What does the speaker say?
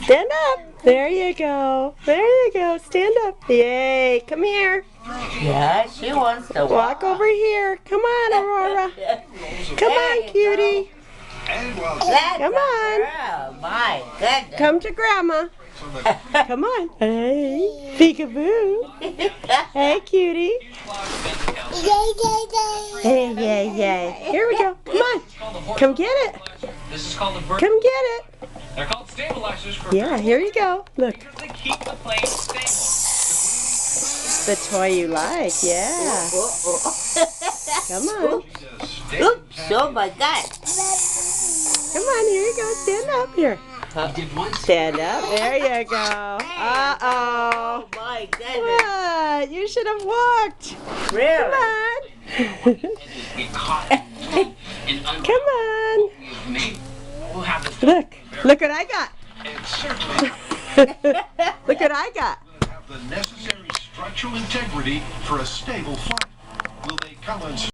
Stand up. There you go. There you go. Stand up. Yay. Come here. Yeah, she wants to Walk over here. Come on, Aurora. Come on, cutie. Come on. Girl, my goodness. Come to Grandma. Come on. Hey. Peekaboo. Hey, cutie. Hey, yay, yay. Here we go. Come on. Come get it. Come get it. They're called stabilizers for Yeah, here you go. Look. they keep the plane stable. The toy you like. Yeah. Come on. Oops, oh my God. Come on. Here you go. Stand up here. Stand up. There you go. Uh-oh. Oh my goodness. What? You should have walked. Really? Come on. Look. Look what I got. Look what I got. Have the necessary structural integrity for a stable flight. Will they come